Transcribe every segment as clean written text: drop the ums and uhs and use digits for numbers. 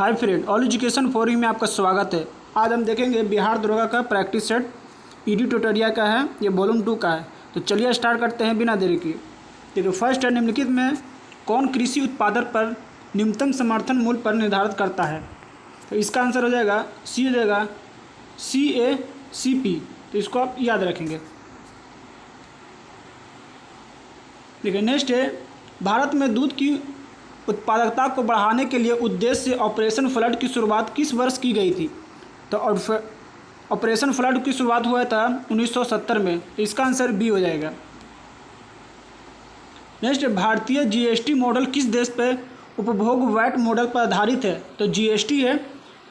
Hi friend, all education forum में आपका स्वागत है। आज हम देखेंगे बिहार दरोगा का प्रैक्टिस सेट ईडी टुटोरिया का है, ये वॉल्यूम 2 का है। तो चलिए स्टार्ट करते हैं बिना देरी की। देखिए फर्स्ट है, निम्नलिखित में कौन कृषि उत्पादन पर न्यूनतम समर्थन मूल्य पर निर्धारित करता है? तो इसका आंसर हो जाएगा सी, हो जाएगा CACP। तो इसको आप याद रखेंगे। देखिए नेक्स्ट है, भारत में दूध की उत्पादकता को बढ़ाने के लिए उद्देश्य से ऑपरेशन फ्लड की शुरुआत किस वर्ष की गई थी? तो ऑपरेशन फ्लड की शुरुआत हुआ था 1970 में। तो इसका आंसर बी हो जाएगा। नेक्स्ट, भारतीय जीएसटी मॉडल किस देश पर उपभोग वैट मॉडल पर आधारित है? तो जीएसटी है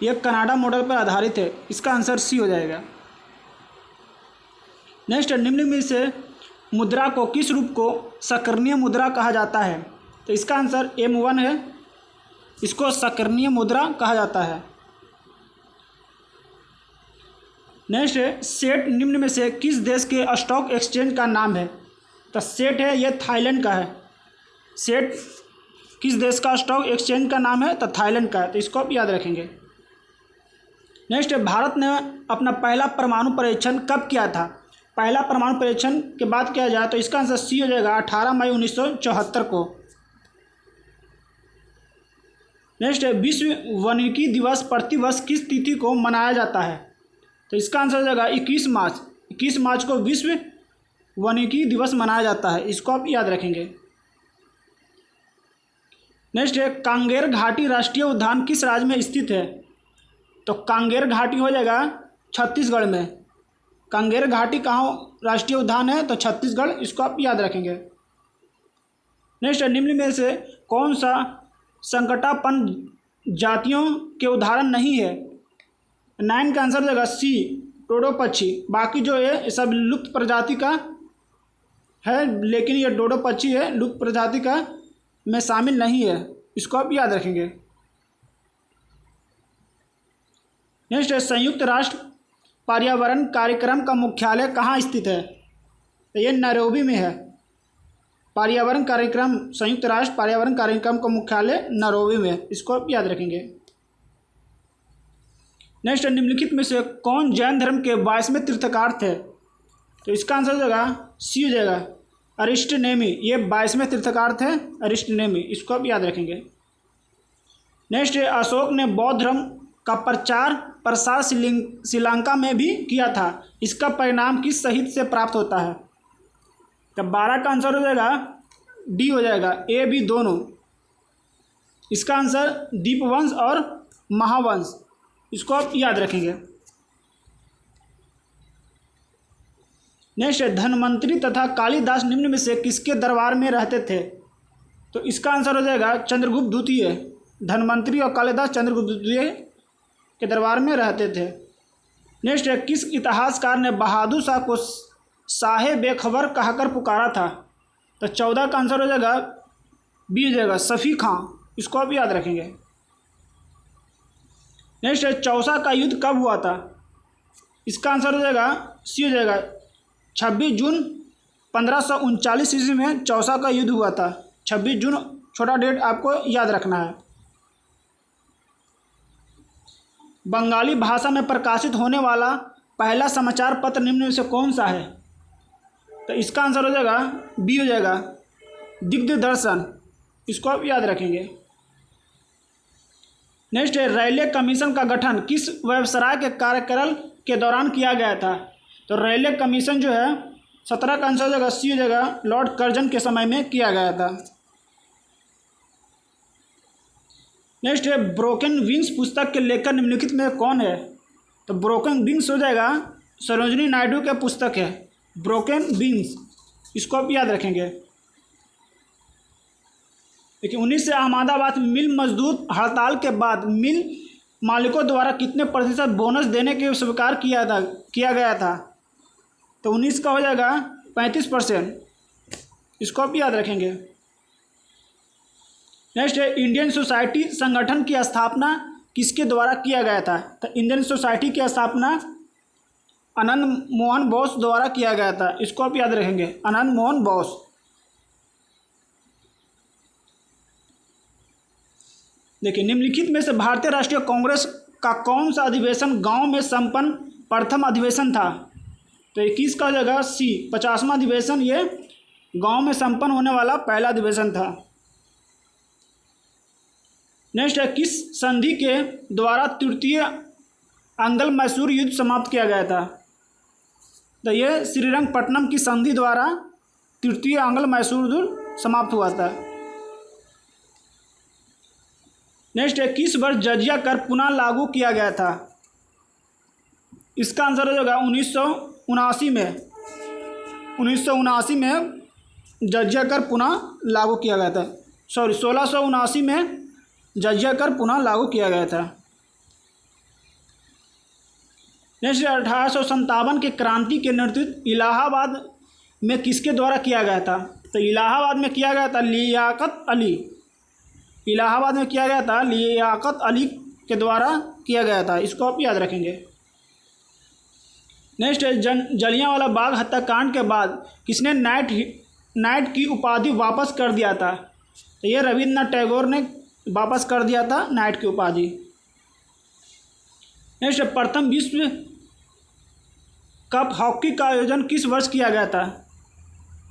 यह कनाडा मॉडल पर आधारित है। इसका आंसर सी हो जाएगा। नेक्स्ट, निम्न में से मुद्रा को किस रूप को सक्रिय मुद्रा कहा जाता है? तो इसका आंसर M1 है, इसको सक्रिय मुद्रा कहा जाता है। नेक्स्ट है, सेट निम्न में से किस देश के स्टॉक एक्सचेंज का नाम है? तो सेट है यह थाईलैंड का है। सेट किस देश का स्टॉक एक्सचेंज का नाम है? तो थाईलैंड का है। तो इसको आप याद रखेंगे। नेक्स्ट है, भारत ने अपना पहला परमाणु परीक्षण कब किया था? पहला परमाणु परीक्षण के बाद किया जाए तो इसका आंसर सी हो जाएगा 18 मई 1974 को। नेक्स्ट है, विश्व वानिकी दिवस प्रतिवर्ष किस तिथि को मनाया जाता है? तो इसका आंसर हो जाएगा 21 मार्च। 21 मार्च को विश्व वानिकी दिवस मनाया जाता है। इसको आप याद रखेंगे। नेक्स्ट है, कांगेर घाटी राष्ट्रीय उद्यान किस राज्य में स्थित है? तो कांगेर घाटी हो जाएगा छत्तीसगढ़ में। कांगेर घाटी कहाँ राष्ट्रीय उद्यान है? तो छत्तीसगढ़। इसको आप याद रखेंगे। नेक्स्ट है, निम्न में से कौन सा संकटापन्न जातियों के उदाहरण नहीं है? 9 का आंसर हो जाएगा सी, डोडो पक्षी। बाकी जो है ये सब लुप्त प्रजाति का है, लेकिन ये डोडो पक्षी है लुप्त प्रजाति का में शामिल नहीं है। इसको आप याद रखेंगे। नेक्स्ट है, संयुक्त राष्ट्र पर्यावरण कार्यक्रम का मुख्यालय कहाँ स्थित है? तो ये नैरोबी में है। पर्यावरण कार्यक्रम, संयुक्त राष्ट्र पर्यावरण कार्यक्रम का मुख्यालय नैरोबी में है। इसको आप याद रखेंगे। नेक्स्ट, निम्नलिखित में से कौन जैन धर्म के 22वें तीर्थंकर थे? तो इसका आंसर हो जाएगा सी हो जाएगा अरिस्टनेमी। ये 22वें तीर्थंकर थे, अरिस्टनेमी। इसको आप याद रखेंगे। नेक्स्ट है, अशोक ने बौद्ध धर्म का प्रचार प्रसार श्रीलंका में भी किया था। इसका परिणाम किस शहीद से प्राप्त होता है? तो 12 का आंसर हो जाएगा डी हो जाएगा, ए बी दोनों। इसका आंसर दीपवंश और महावंश। इसको आप याद रखेंगे। नेक्स्ट है, धनवंतरी तथा कालिदास निम्न में से किसके दरबार में रहते थे? तो इसका आंसर हो जाएगा चंद्रगुप्त द्वितीय। धनवंतरी और कालिदास चंद्रगुप्त द्वितीय के दरबार में रहते थे। नेक्स्ट है, किस इतिहासकार ने बहादुर शाह को शाहे बेखबर कहकर पुकारा था? तो 14 का आंसर हो जाएगा बी हो जाएगा सफ़ी खां। इसको आप याद रखेंगे। नेक्स्ट है, चौसा का युद्ध कब हुआ था? इसका आंसर हो जाएगा सी हो जाएगा 26 जून 1539 ईस्वी में चौसा का युद्ध हुआ था। 26 जून छोटा डेट आपको याद रखना है। बंगाली भाषा में प्रकाशित होने वाला पहला समाचार पत्र निम्न में से कौन सा है? तो इसका आंसर हो जाएगा बी हो जाएगा दिग्दर्शन। इसको आप याद रखेंगे। नेक्स्ट है, रेलवे कमीशन का गठन किस व्यवसाय के कार्यकाल के दौरान किया गया था? तो रेलवे कमीशन जो है 17 का आंसर हो जाएगा सी हो जाएगा लॉर्ड कर्जन के समय में किया गया था। नेक्स्ट है, ब्रोकन विंग्स पुस्तक के लेखक निम्नलिखित में कौन है? तो ब्रोकन विंग्स हो जाएगा सरोजिनी नायडू के पुस्तक है, ब्रोकन विंग्स। इसको आप याद रखेंगे। देखिए 19 से अहमदाबाद मिल मजदूर हड़ताल के बाद मिल मालिकों द्वारा कितने प्रतिशत बोनस देने के स्वीकार किया गया था? तो 19 का हो जाएगा 35%। इसको आप याद रखेंगे। नेक्स्ट है, इंडियन सोसाइटी संगठन की स्थापना किसके द्वारा किया गया था? तो इंडियन सोसाइटी की स्थापना आनंद मोहन बोस द्वारा किया गया था। इसको आप याद रखेंगे, आनंद मोहन बोस। देखिए, निम्नलिखित में से भारतीय राष्ट्रीय कांग्रेस का कौन सा अधिवेशन गांव में संपन्न प्रथम अधिवेशन था? तो 21 का हो जाएगा सी, 50वां अधिवेशन ये गांव में संपन्न होने वाला पहला अधिवेशन था। नेक्स्ट है, किस संधि के द्वारा तृतीय अंगल मैसूर युद्ध समाप्त किया गया था? तो ये श्रीरंगपट्टनम की संधि द्वारा तृतीय अंगल मैसूर युद्ध समाप्त हुआ था। नेक्स्ट है, किस वर्ष जजिया कर पुनः लागू किया गया था? इसका आंसर हो जाएगा 1979 में। 1979 में जजिया कर पुनः लागू किया गया था। 1679 में जजिया कर पुनः लागू किया गया था। नेक्स्ट 1857 के क्रांति के नेतृत्व इलाहाबाद में किसके द्वारा किया गया था? तो इलाहाबाद में किया गया था लियाकत अली। इलाहाबाद में किया गया था लियाकत अली के द्वारा किया गया था। इसको आप याद रखेंगे। नेक्स्ट है, जलियांवाला बाग हत्याकांड के बाद किसने नाइट की उपाधि वापस कर दिया था? तो ये रविन्द्रनाथ टैगोर ने वापस कर दिया था नाइट की उपाधि। नेक्स्ट, प्रथम विश्व कप हॉकी का आयोजन किस वर्ष किया गया था?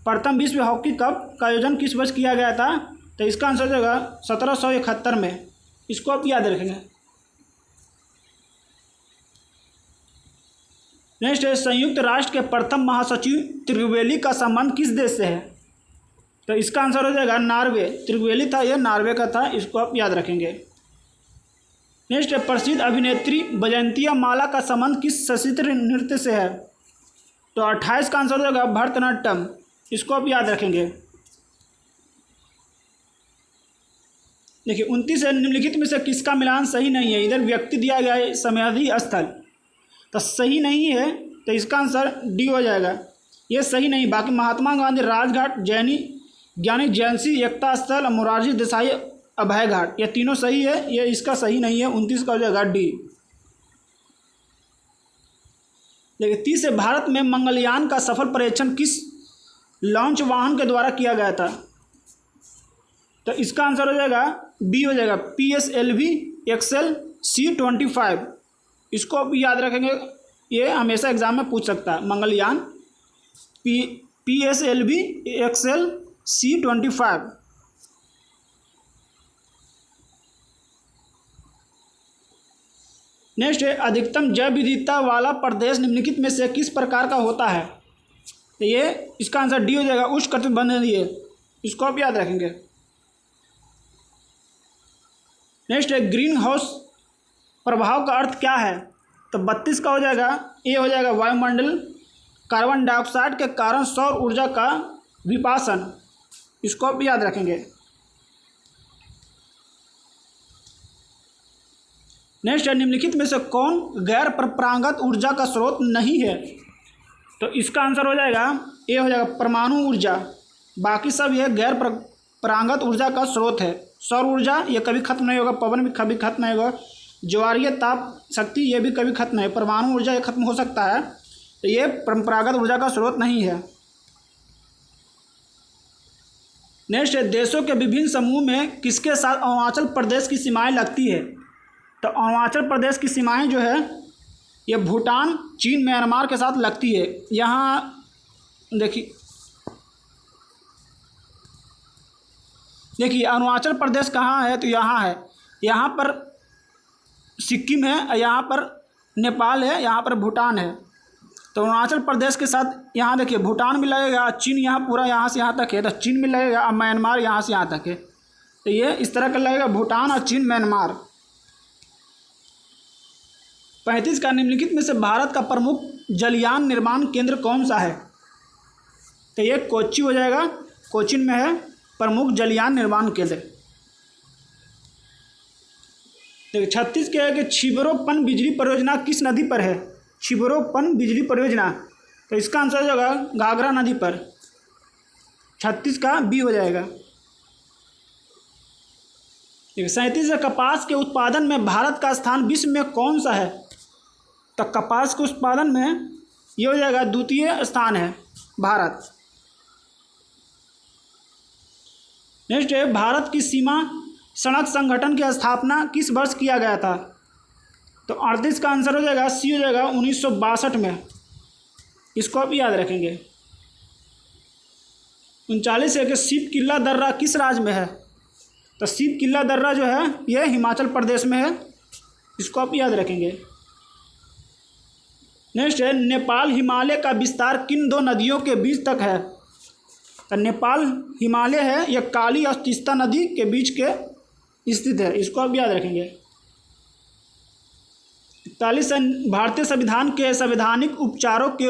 प्रथम विश्व हॉकी कप का आयोजन किस वर्ष किया गया था? तो इसका आंसर हो जाएगा 1771 में। इसको आप याद रखेंगे। नेक्स्ट है, संयुक्त राष्ट्र के प्रथम महासचिव त्रिवेली का संबंध किस देश से है? तो इसका आंसर हो जाएगा नॉर्वे। त्रिवेली था, यह नॉर्वे का था। इसको आप याद रखेंगे। नेक्स्ट है, प्रसिद्ध अभिनेत्री वैजयंतिया माला का संबंध किस सचित्र नृत्य से है? तो 28 का आंसर हो जाएगा भरतनाट्यम। इसको आप याद रखेंगे। देखिए, 29 है, निम्नलिखित में से किसका मिलान सही नहीं है? इधर व्यक्ति दिया गया है, समाधि स्थल तो सही नहीं है। तो इसका आंसर डी हो जाएगा, ये सही नहीं। बाकी महात्मा गांधी राजघाट, ज्ञानी जयंती एकता स्थल और मोरारजी देसाई अभय घाट, ये तीनों सही है। ये इसका सही नहीं है। 29 का हो जाएगा डी। देखिए, 30 है, भारत में मंगलयान का सफल परीक्षण किस लॉन्च वाहन के द्वारा किया गया था? तो इसका आंसर हो जाएगा बी हो जाएगा, PSLV एक्सेल C-25। इसको आप याद रखेंगे, ये हमेशा एग्जाम में पूछ सकता है। Mangalyaan PSLV Excel C-25। Next है, अधिकतम जैव विविधता वाला प्रदेश निम्नलिखित में से किस प्रकार का होता है? तो ये इसका आंसर डी हो जाएगा, उष्णकटिबंधीय। इसको आप याद रखेंगे। नेक्स्ट है, ग्रीन हाउस प्रभाव का अर्थ क्या है? तो 32 का हो जाएगा, ए हो जाएगा वायुमंडल कार्बन डाइऑक्साइड के कारण सौर ऊर्जा का विपासन। इसको आप याद रखेंगे। नेक्स्ट है, निम्नलिखित में से कौन गैर परंपरागत ऊर्जा का स्रोत नहीं है? तो इसका आंसर हो जाएगा ए हो जाएगा परमाणु ऊर्जा। बाकी सब यह गैर परंपरागत ऊर्जा का स्रोत है। सौर ऊर्जा ये कभी खत्म नहीं होगा, पवन भी कभी खत्म नहीं होगा, ज्वारीय ताप शक्ति ये भी कभी खत्म नहीं। परमाणु ऊर्जा ये खत्म हो सकता है, तो ये परंपरागत ऊर्जा का स्रोत नहीं है। नेक्स्ट है, देशों के विभिन्न समूह में किसके साथ अरुणाचल प्रदेश की सीमाएं लगती है? तो अरुणाचल प्रदेश की सीमाएं जो है ये भूटान, चीन, म्यांमार के साथ लगती है। यहाँ देखिए अरुणाचल प्रदेश कहाँ है? तो यहाँ है। यहाँ पर सिक्किम है, यहाँ पर नेपाल है, यहाँ पर भूटान है। तो अरुणाचल प्रदेश के साथ यहाँ देखिए भूटान भी लगेगा, चीन यहाँ पूरा यहाँ से यहाँ तक है, तो चीन भी लगेगा, और म्यांमार यहाँ से यहाँ तक है। तो ये इस तरह का लगेगा, भूटान और चीन, म्यांमार। 35 का, निम्नलिखित में से भारत का प्रमुख जलयान निर्माण केंद्र कौन सा है? तो ये कोच्चि हो जाएगा, कोचिन में है प्रमुख जलयान निर्माण केंद्र। देखिए 36 क्या है कि छिबरोपन बिजली परियोजना किस नदी पर है? छिबरोपन बिजली परियोजना, तो इसका आंसर हो जाएगा घाघरा नदी पर। 36 का बी हो जाएगा। देखिए 37 कपास के उत्पादन में भारत का स्थान विश्व में कौन सा है? तो कपास के उत्पादन में ये हो जाएगा द्वितीय स्थान है भारत। नेक्स्ट है, भारत की सीमा सड़क संगठन की स्थापना किस वर्ष किया गया था? तो 38 का आंसर हो जाएगा, सी हो जाएगा 1962 में। इसको आप याद रखेंगे। 39 है कि शिव किला दर्रा किस राज्य में है? तो शिव किला दर्रा जो है यह हिमाचल प्रदेश में है। इसको आप याद रखेंगे। नेक्स्ट है, नेपाल हिमालय का विस्तार किन दो नदियों के बीच तक है? तो नेपाल हिमालय है यह काली और तीस्ता नदी के बीच के स्थित है। इसको आप याद रखेंगे। 41 भारतीय संविधान के संवैधानिक उपचारों के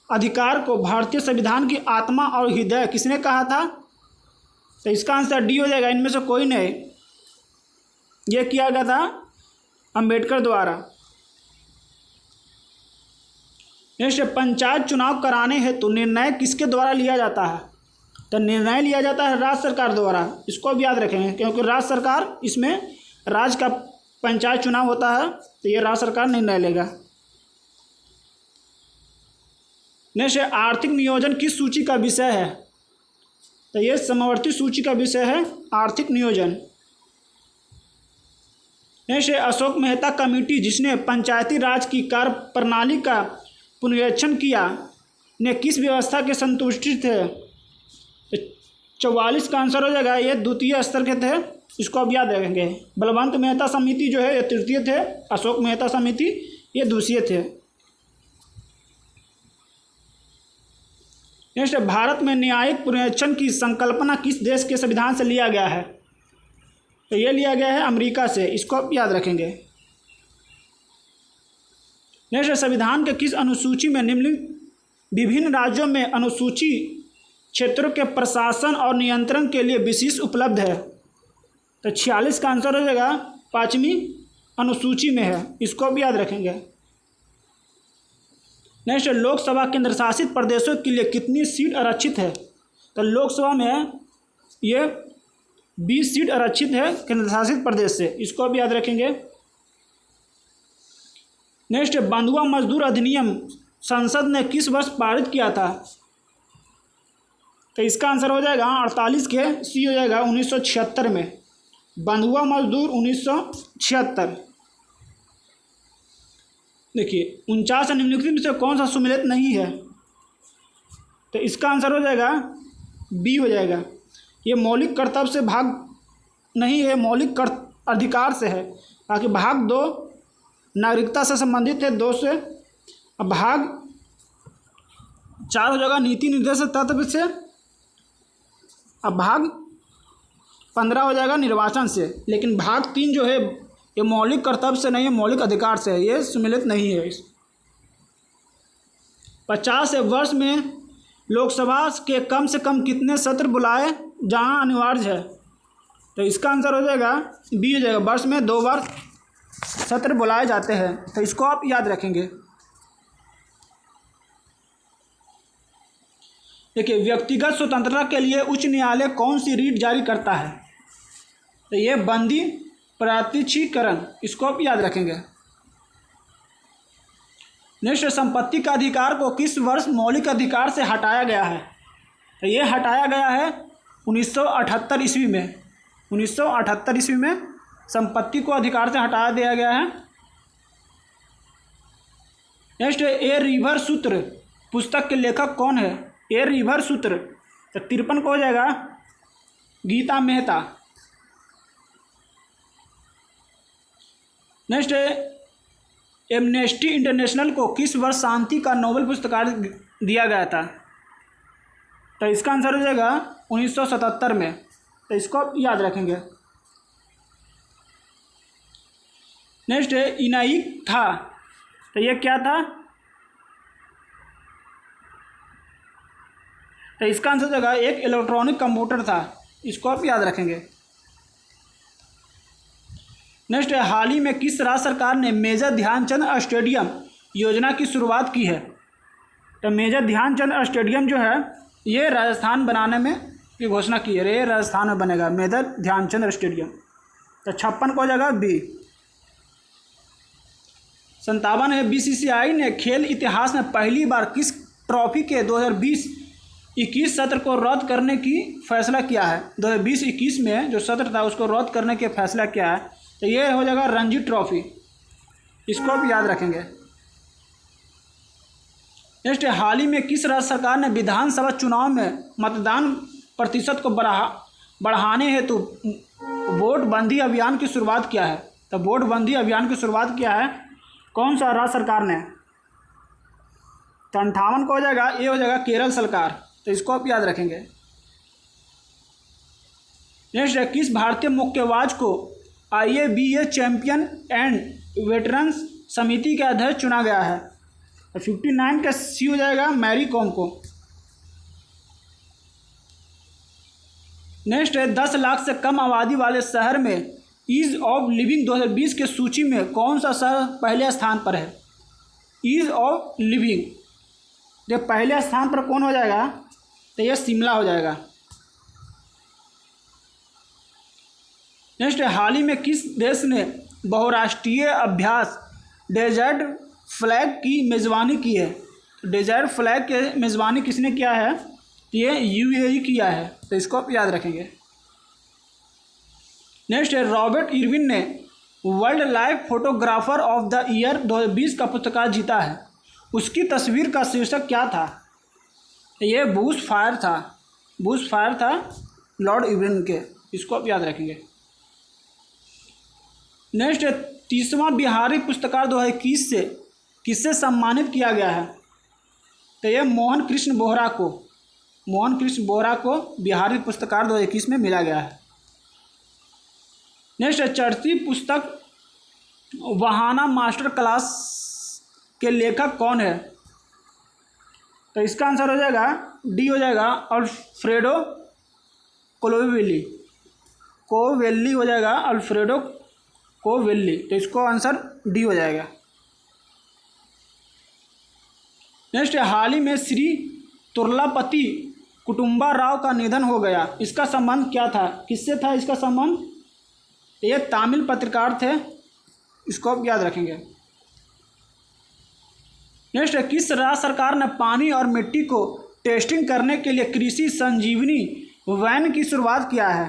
अधिकार को भारतीय संविधान की आत्मा और हृदय किसने कहा था? तो इसका आंसर डी हो जाएगा, इनमें से कोई नहीं। यह किया गया था अंबेडकर द्वारा। नेक्स्ट, पंचायत चुनाव कराने हेतु निर्णय किसके द्वारा लिया जाता है? तो निर्णय लिया जाता है राज्य सरकार द्वारा। इसको भी याद रखेंगे, क्योंकि राज्य सरकार इसमें राज्य का पंचायत चुनाव होता है, तो ये राज्य सरकार निर्णय लेगा। नेक्स्ट, आर्थिक नियोजन किस सूची का विषय है? तो ये समवर्ती सूची का विषय है आर्थिक नियोजन। नेक्स्ट, अशोक मेहता कमेटी जिसने पंचायती राज की कार्य प्रणाली का पुनरीक्षण किया ने किस व्यवस्था के संतुष्टि थे? 44 का आंसर हो जाएगा, ये द्वितीय स्तर के थे। इसको आप याद रखेंगे। बलवंत मेहता समिति जो है ये तृतीय थे, अशोक मेहता समिति ये द्वितीय थे। नेक्स्ट, भारत में न्यायिक पुनरीक्षण की संकल्पना किस देश के संविधान से लिया गया है? तो ये लिया गया है अमेरिका से। इसको आप याद रखेंगे। नेक्स्ट, संविधान के किस अनुसूची में निम्नलिखित विभिन्न राज्यों में अनुसूची क्षेत्रों के प्रशासन और नियंत्रण के लिए विशेष उपलब्ध है? तो 46 का आंसर हो जाएगा, 5वीं अनुसूची में है। इसको भी याद रखेंगे। नेक्स्ट, लोकसभा केंद्र शासित प्रदेशों के लिए कितनी सीट आरक्षित है? तो लोकसभा में ये 20 सीट आरक्षित है केंद्र शासित प्रदेश से। इसको भी याद रखेंगे। नेक्स्ट, बंधुआ मजदूर अधिनियम संसद ने किस वर्ष पारित किया था? तो इसका आंसर हो जाएगा 48 के सी हो जाएगा 1976 में। बंधुआ मजदूर 1976। देखिए 49 निम्नलिखित में से कौन सा सुमेलित नहीं है? तो इसका आंसर हो जाएगा बी हो जाएगा। ये मौलिक कर्तव्य से भाग नहीं है, मौलिक अधिकार से है। बाकी भाग 2 नागरिकता से संबंधित है 2 से। अब भाग 4 हो जाएगा नीति निर्देशक तत्व से। अब भाग 15 हो जाएगा निर्वाचन से। लेकिन भाग 3 जो है ये मौलिक कर्तव्य से नहीं है, मौलिक अधिकार से है। ये सम्मिलित नहीं है। 50 वर्ष में लोकसभा के कम से कम कितने सत्र बुलाए जहां अनिवार्य है? तो इसका आंसर हो जाएगा बी हो जाएगा। वर्ष में 2 बार सत्र बुलाए जाते हैं। तो इसको आप याद रखेंगे। देखिए, व्यक्तिगत स्वतंत्रता के लिए उच्च न्यायालय कौन सी रीट जारी करता है? तो ये बंदी प्रत्यक्षीकरण। इसको आप याद रखेंगे। नेक्स्ट, संपत्ति का अधिकार को किस वर्ष मौलिक अधिकार से हटाया गया है? तो ये हटाया गया है 1978 ईस्वी में। 1978 ईस्वी में संपत्ति को अधिकार से हटा दिया गया है। नेक्स्ट, ए रिवर सूत्र पुस्तक के लेखक कौन है? ए रिवर सूत्र तो 53 को हो जाएगा Geeta Mehta. Next, Amnesty International को किस वर्ष शांति का नोबेल पुरस्कार दिया गया था? तो इसका आंसर हो जाएगा 1977 में। तो इसको आप याद रखेंगे। नेक्स्ट, इनाइक था तो ये क्या था? तो इसका आंसर हो जाएगा एक इलेक्ट्रॉनिक कंप्यूटर था। इसको आप याद रखेंगे। नेक्स्ट, हाल ही में किस राज्य सरकार ने मेजर ध्यानचंद स्टेडियम योजना की शुरुआत की है? तो मेजर ध्यानचंद स्टेडियम जो है ये राजस्थान बनाने में की घोषणा की है। ये राजस्थान में बनेगा मेजर ध्यानचंद स्टेडियम। तो 56 को हो जाएगा बी। 57 है, बीसीसीआई ने खेल इतिहास में पहली बार किस ट्रॉफी के 2020 2021 सत्र को रद्द करने की फैसला किया है? 2020-21 में जो सत्र था उसको रद्द करने के फैसला किया है, तो ये हो जाएगा रणजी ट्रॉफी। इसको आप याद रखेंगे। नेक्स्ट, हाल ही में किस राज्य सरकार ने विधानसभा चुनाव में मतदान प्रतिशत को बढ़ाने हेतु वोटबंदी अभियान की शुरुआत किया है? तो वोटबंदी अभियान की शुरुआत किया है कौन सा राज्य सरकार ने? तो 58 को हो जाएगा, ये हो जाएगा केरल सरकार। तो इसको आप याद रखेंगे। नेक्स्ट है, किस भारतीय मुक्केबाज को IABA चैंपियन एंड वेटरन्स समिति के अध्यक्ष चुना गया है? तो 59 का सी हो जाएगा, मैरी कॉम को। नेक्स्ट है, 10 लाख से कम आबादी वाले शहर में ईज ऑफ लिविंग 2020 के सूची में कौन सा शहर पहले स्थान पर है? ईज ऑफ लिविंग जो पहले स्थान पर कौन हो जाएगा? तो यह शिमला हो जाएगा। नेक्स्ट है, हाल ही में किस देश ने बहुराष्ट्रीय अभ्यास डेजर्ट फ्लैग की मेज़बानी की है? तो डेजर्ट फ्लैग के मेज़बानी किसने किया है? ये UAE किया है। तो इसको आप याद रखेंगे। नेक्स्ट है, रॉबर्ट इरविन ने world life photographer of the year 2020 का पुरस्कार जीता है। उसकी तस्वीर का शीर्षक क्या था? ये बुश फायर था लॉर्ड इरविन के। इसको आप याद रखेंगे। नेक्स्ट है, 30वां बिहारी पुरस्कार 2021 से किससे सम्मानित किया गया है? तो ये मोहन कृष्ण बोहरा को बिहारी पुरस्कार 2021 में मिला गया है। नेक्स्ट है, चढ़ती पुस्तक वहाना मास्टर क्लास के लेखक कौन है? तो इसका आंसर हो जाएगा डी हो जाएगा, अल्फ्रेडो कोवेल्ली हो जाएगा, अल्फ्रेडो कोवेल्ली। तो इसको आंसर डी हो जाएगा। नेक्स्ट है, हाल ही में श्री तुर्लापति कुटुम्बा राव का निधन हो गया। इसका संबंध क्या था? किससे था इसका संबंध? ये तमिल पत्रकार थे। इसको आप याद रखेंगे। नेक्स्ट है, किस राज्य सरकार ने पानी और मिट्टी को टेस्टिंग करने के लिए कृषि संजीवनी वैन की शुरुआत किया है?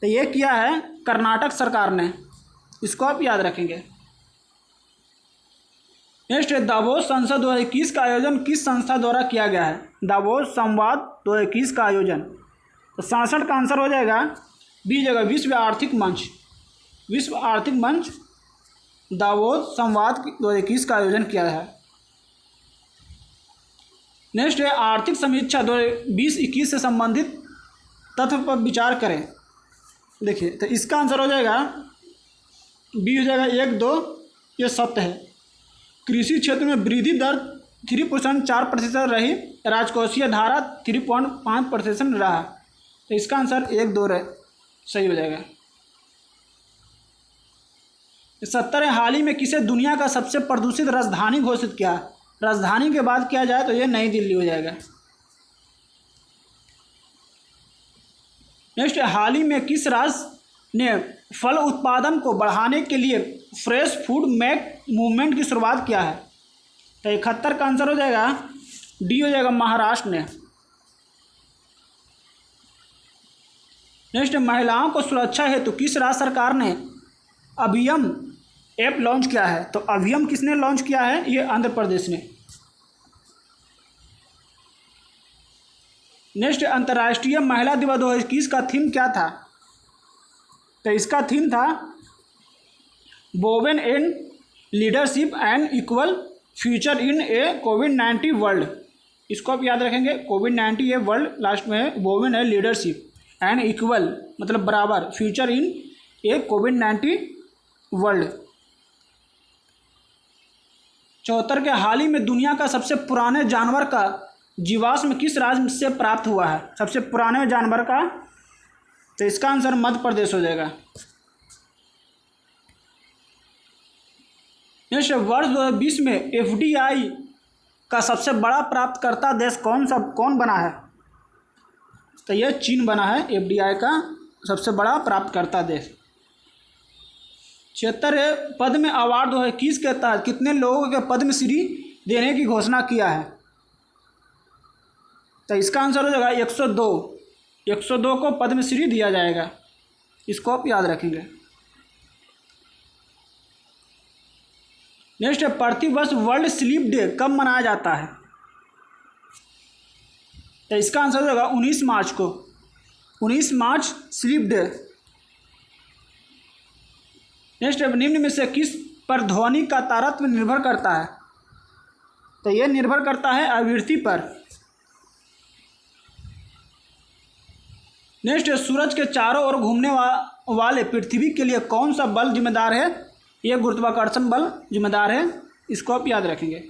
तो ये किया है कर्नाटक सरकार ने। इसको आप याद रखेंगे। नेक्स्ट है, दावोस संसद 2021 का आयोजन किस संस्था द्वारा किया गया है? दावोस संवाद 2021 का आयोजन। तो 67 का आंसर हो जाएगा बी जगह, विश्व आर्थिक मंच दावोस संवाद 2021 का आयोजन किया है। नेक्स्ट है, आर्थिक समीक्षा 2020-21 से संबंधित तथ्य पर विचार करें। देखिए, तो इसका आंसर हो जाएगा बी हो जाएगा 1, 2। ये सत्य है। कृषि क्षेत्र में वृद्धि दर 3.4% रही, राजकोषीय धारा 3.5% रहा। तो इसका आंसर 1, 2 सही हो जाएगा। 70 है, हाल ही में किसे दुनिया का सबसे प्रदूषित राजधानी घोषित किया? राजधानी के बाद किया जाए तो ये नई दिल्ली हो जाएगा। नेक्स्ट, हाल ही में किस राज्य ने फल उत्पादन को बढ़ाने के लिए फ्रेश फूड मेक मूवमेंट की शुरुआत किया है? तो 71 का आंसर हो जाएगा डी हो जाएगा, महाराष्ट्र ने। नेक्स्ट, महिलाओं को सुरक्षा हेतु किस राज्य सरकार ने अभियम ऐप लॉन्च किया है? तो अभियम किसने लॉन्च किया है? ये आंध्र प्रदेश ने। नेक्स्ट, अंतर्राष्ट्रीय महिला दिवस 2021 का थीम क्या था? तो इसका थीम था women in leadership and equal future in A covid world. इसको आप याद रखेंगे। कोविड-19 ये वर्ल्ड लास्ट में है, वोमेन है लीडरशिप एंड इक्वल मतलब बराबर, future in A covid world. 74 के हाल ही में दुनिया का सबसे पुराने जानवर का जीवाश्म किस राज्य से प्राप्त हुआ है? सबसे पुराने जानवर का, तो इसका आंसर मध्य प्रदेश हो जाएगा। नेक्स्ट, वर्ष 2020 में FDI का सबसे बड़ा प्राप्तकर्ता देश कौन बना है? तो यह चीन बना है FDI का सबसे बड़ा प्राप्तकर्ता देश। 76 पद्म अवार्ड 2021 के तहत कितने लोगों के पद्मश्री देने की घोषणा किया है? तो इसका आंसर हो जाएगा 102। 102 को पद्मश्री दिया जाएगा, इसको आप याद रखेंगे। नेक्स्ट है प्रतिवर्ष वर्ल्ड स्लीप डे कब मनाया जाता है? तो इसका आंसर हो जाएगा 19 मार्च को। 19 मार्च स्लीप डे। नेक्स्ट है निम्न में से किस पर ध्वनि का तारतम्य निर्भर करता है? तो यह निर्भर करता है आवृत्ति पर। नेक्स्ट है सूरज के चारों ओर घूमने वाले पृथ्वी के लिए कौन सा बल जिम्मेदार है? यह गुरुत्वाकर्षण बल जिम्मेदार है, इसको आप याद रखेंगे।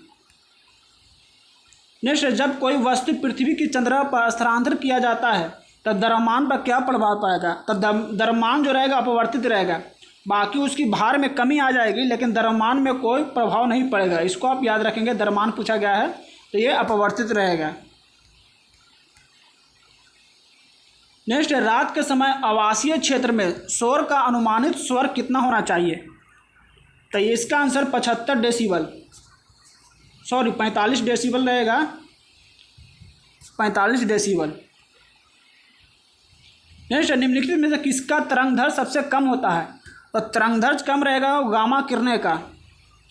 नेक्स्ट है जब कोई वस्तु पृथ्वी की चंद्रमा पर स्थानांतरित किया जाता है तब द्रव्यमान पर क्या प्रभाव पड़ेगा? तब द्रव्यमान जो रहेगा अपवर्तित रहेगा, बाकी उसकी भार में कमी आ जाएगी लेकिन द्रव्यमान में कोई प्रभाव नहीं पड़ेगा, इसको आप याद रखेंगे। द्रव्यमान पूछा गया है तो ये अपवर्तित रहेगा। नेक्स्ट है रात के समय आवासीय क्षेत्र में शोर का अनुमानित स्वर कितना होना चाहिए? तो इसका आंसर 75 डेसीबल, 45 डेसीबल रहेगा, 45 डेसीबल। नेक्स्ट निम्नलिखित में से किसका तरंगदैर्घ्य सबसे कम होता है? तो तरंगदैर्घ्य कम रहेगा गामा किरणें का,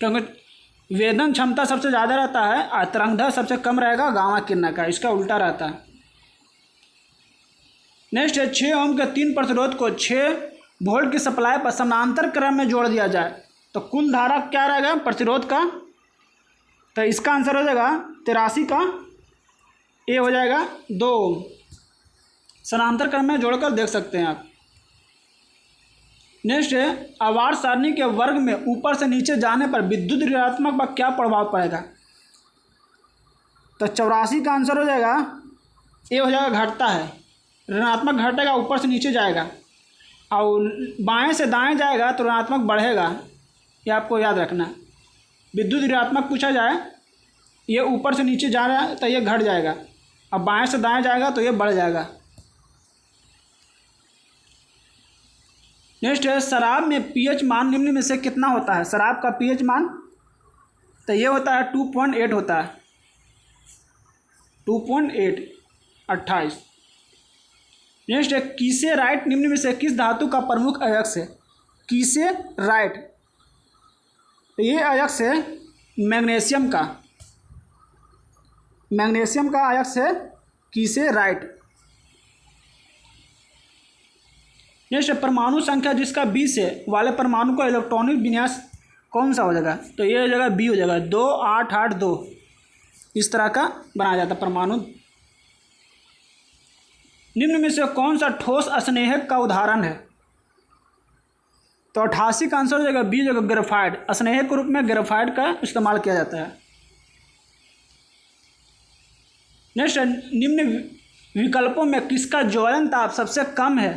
क्योंकि वेदन क्षमता सबसे ज़्यादा रहता है और तरंगदैर्घ्य सबसे कम रहेगा गामा किरणें का, इसका उल्टा रहता है। नेक्स्ट है 6 ओम के 3 प्रतिरोध को 6 वोल्ट की सप्लाई पर समानांतर क्रम में जोड़ दिया जाए तो कुल धारा क्या रहेगा प्रतिरोध का? तो इसका आंसर हो जाएगा 83 का ए हो जाएगा 2 ओम। समानांतर क्रम में जोड़कर देख सकते हैं आप। नेक्स्ट है आवर्त सारणी के वर्ग में ऊपर से नीचे जाने पर विद्युत ऋणात्मक पर क्या प्रभाव पड़ेगा? तो 84 का आंसर हो जाएगा ए हो जाएगा घटता है, ऋणात्मक घटेगा ऊपर से नीचे जाएगा, और बाएं से दाएं जाएगा तो ऋणात्मक बढ़ेगा, ये आपको याद रखना। विद्युत ऋणात्मक पूछा जाए, ये ऊपर से नीचे जा रहा है तो ये घट जाएगा, अब बाएं से दाएं जाएगा तो ये बढ़ जाएगा। नेक्स्ट है शराब में पीएच मान निम्न में से कितना होता है? शराब का पीएच मान तो ये होता है 2.8 होता है, 2.8 28। नेक्स्ट है कीसे राइट निम्न में से किस धातु का प्रमुख अयस्क है? कीसे राइट तो ये अयस्क है मैग्नीशियम का, मैग्नीशियम का अयस्क है कीसे राइट। नेक्स्ट परमाणु संख्या जिसका 20 है वाले परमाणु का इलेक्ट्रॉनिक विन्यास कौन सा हो जाएगा? तो ये हो जाएगा बी हो जाएगा, 2 8 8 2, इस तरह का बनाया जाता है परमाणु। निम्न में से कौन सा ठोस स्नेहक का उदाहरण है? तो 88 का आंसर हो जाएगा बी जगह ग्रेफाइट। स्नेहक के रूप में ग्रेफाइट का इस्तेमाल किया जाता है। नेक्स्ट निम्न विकल्पों में किसका ज्वलन ताप सबसे कम है?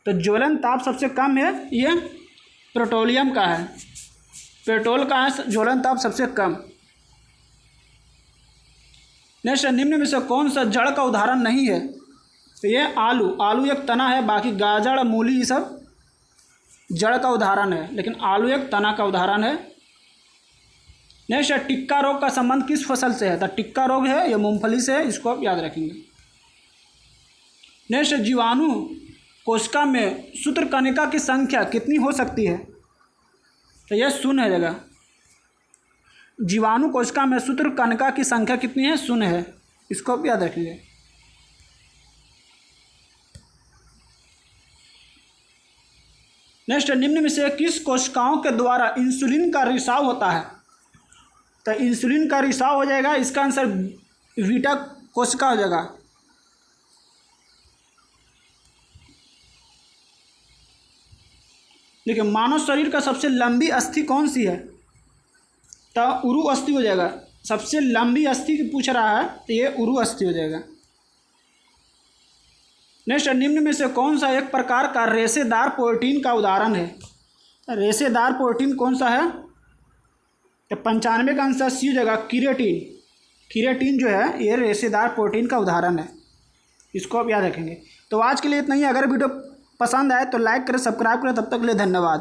तो ज्वलन ताप सबसे कम है ये पेट्रोलियम का है, पेट्रोल का है ज्वलन ताप सबसे कम। नेक्स्ट निम्न में से कौन सा जड़ का उदाहरण नहीं है? तो ये आलू, आलू एक तना है, बाकी गाजर मूली ये सब जड़ का उदाहरण है, लेकिन आलू एक तना का उदाहरण है। नेक्स्ट टिक्का रोग का संबंध किस फसल से है? तो टिक्का रोग है ये मूंगफली से है, इसको आप याद रखेंगे। नेक्स्ट जीवाणु कोशिका में सूत्रकणिका की संख्या कितनी हो सकती है? तो यह 0 है जगह। जीवाणु कोशिका में सूत्रकणिका की संख्या कितनी है? 0 है, इसको आप याद रखेंगे। नेक्स्ट निम्न में से किस कोशिकाओं के द्वारा इंसुलिन का रिसाव होता है? तो इंसुलिन का रिसाव हो जाएगा, इसका आंसर बीटा कोशिका हो जाएगा। देखिए मानव शरीर का सबसे लंबी अस्थि कौन सी है? तो उरु अस्थि हो जाएगा। सबसे लंबी अस्थि पूछ रहा है तो ये उरु अस्थि हो जाएगा। नेक्स्ट निम्न में से कौन सा एक प्रकार का रेशेदार प्रोटीन का उदाहरण है? रेशेदार प्रोटीन कौन सा है? तो 95 का आंसर सी हो जाएगा कीरेटिन। कीरेटिन जो है ये रेशेदार प्रोटीन का उदाहरण है, इसको आप याद रखेंगे। तो आज के लिए इतना ही। अगर वीडियो पसंद आए तो लाइक करें, सब्सक्राइब करें। तब तक के लिए धन्यवाद।